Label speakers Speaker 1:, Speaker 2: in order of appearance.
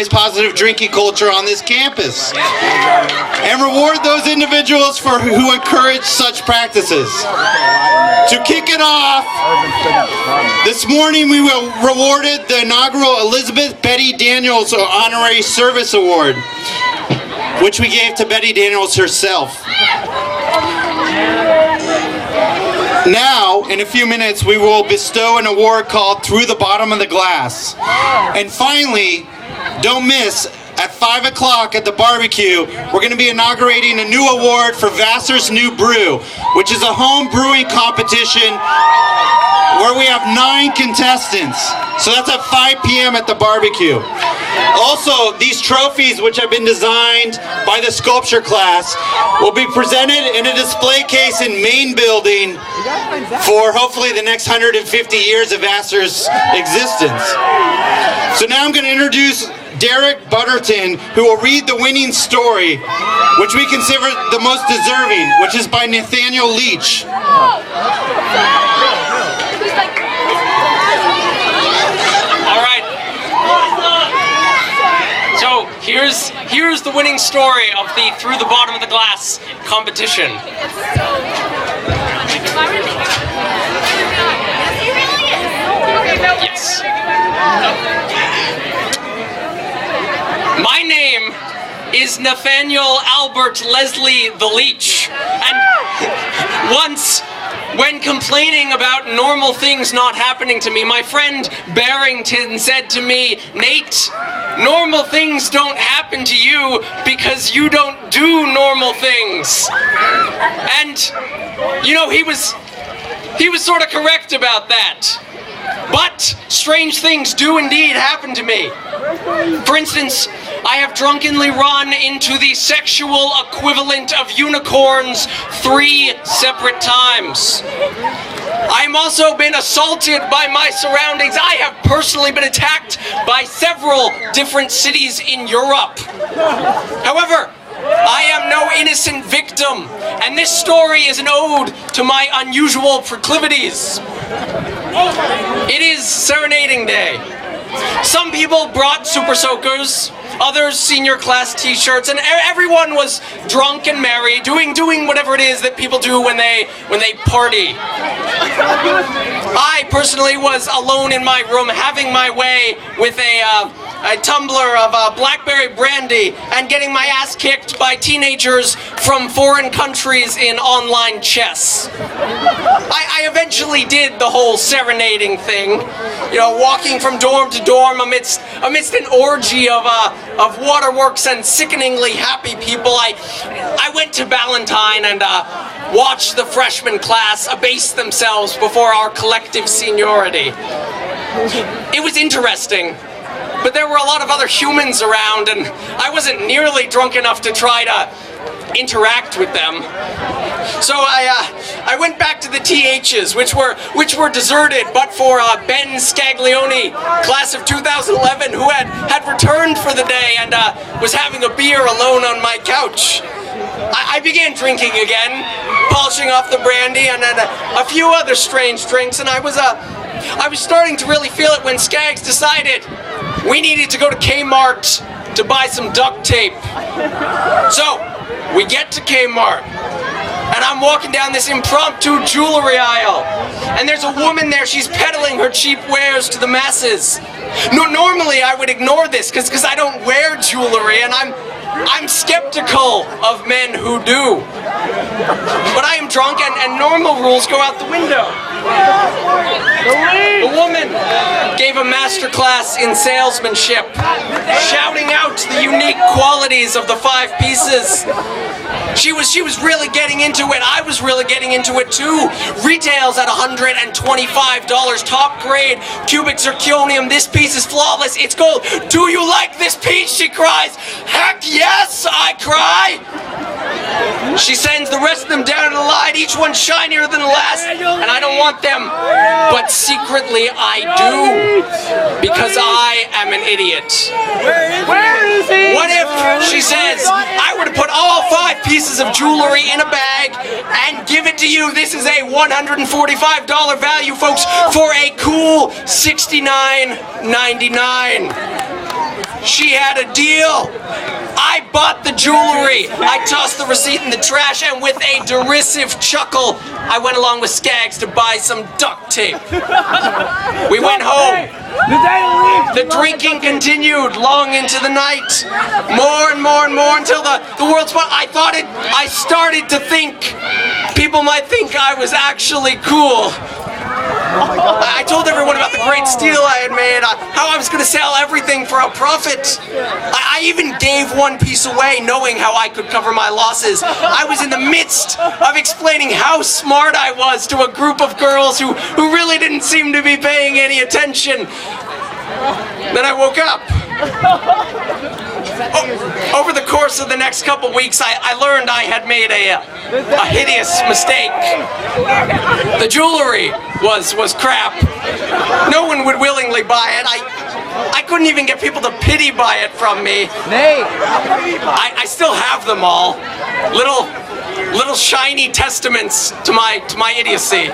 Speaker 1: positive drinking culture on this campus and reward those individuals who encourage such practices. To kick it off, this morning we rewarded the inaugural Elizabeth Betty Daniels Honorary Service Award, which we gave to Betty Daniels herself. Now, in a few minutes, we will bestow an award called Through the Bottom of the Glass. And finally, don't miss, at 5 o'clock at the barbecue, we're going to be inaugurating a new award for Vassar's New Brew, which is a home brewing competition where we have 9 contestants. So that's at 5 p.m. at the barbecue. Also, these trophies, which have been designed by the sculpture class, will be presented in a display case in main building for hopefully the next 150 years of Vassar's existence. So now I'm going to introduce Derek Butterton, who will read the winning story, which we consider the most deserving, which is by Nathaniel Leach.
Speaker 2: All right. So here's the winning story of the Through the Bottom of the Glass competition. Yes. My name is Nathaniel Albert Leslie the Leech, and once, when complaining about normal things not happening to me, my friend Barrington said to me, "Nate, normal things don't happen to you because you don't do normal things." And, you know, he was sort of correct about that. But strange things do indeed happen to me. For instance, I have drunkenly run into the sexual equivalent of unicorns 3 separate times. I've also been assaulted by my surroundings. I have personally been attacked by several different cities in Europe. However, I am no innocent victim, and this story is an ode to my unusual proclivities. It is Serenading Day. Some people brought Super Soakers, others senior class t-shirts, and everyone was drunk and merry, doing whatever it is that people do when they party. I personally was alone in my room, having my way with a tumbler of blackberry brandy and getting my ass kicked by teenagers from foreign countries in online chess. I eventually did the whole serenading thing, you know, walking from dorm to dorm amidst an orgy of waterworks and sickeningly happy people. I went to Ballantyne and watched the freshman class abase themselves before our collective seniority. It was interesting, but there were a lot of other humans around, and I wasn't nearly drunk enough to try to interact with them. So I went back to the THs, which were deserted, but for Ben Scaglione, class of 2011, who had returned for the day and was having a beer alone on my couch. I began drinking again, polishing off the brandy and a few other strange drinks, and I was starting to really feel it when Skaggs decided we needed to go to Kmart to buy some duct tape. So we get to Kmart, and I'm walking down this impromptu jewelry aisle, and there's a woman there. She's peddling her cheap wares to the masses. Normally I would ignore this because I don't wear jewelry, and I'm skeptical of men who do. But I am drunk, and normal rules go out the window. The woman gave a masterclass in salesmanship, shouting out the unique qualities of the 5 pieces. She was really getting into it. I was really getting into it too. Retails at $125, top grade, cubic zirconium. This piece is flawless. It's gold. Do you like this piece? She cries. Heck yes, I cry. She sends the rest of them down the line, each one shinier than the last, and I don't want them, but secretly I do, because I am an idiot. What if, she says, I were to put all 5 pieces of jewelry in a bag and give it to you? This is a $145 value, folks, for a cool $69.99. She had a deal. I bought the jewelry. I tossed the receipt in the trash, and with a derisive chuckle, I went along with Skaggs to buy some duct tape. We went home. The drinking continued long into the night. More and more and more until the world spun. I started to think people might think I was actually cool. I told everyone about the great steal I had made, how I was going to sell everything for a profit. I even gave one piece away knowing how I could cover my losses. I was in the midst of explaining how smart I was to a group of girls who really didn't seem to be paying any attention. Then I woke up. Over the course of the next couple weeks, I learned I had made a hideous mistake. The jewelry was crap. No one would willingly buy it. I couldn't even get people to pity buy it from me. I still have them all. Little shiny testaments to my idiocy.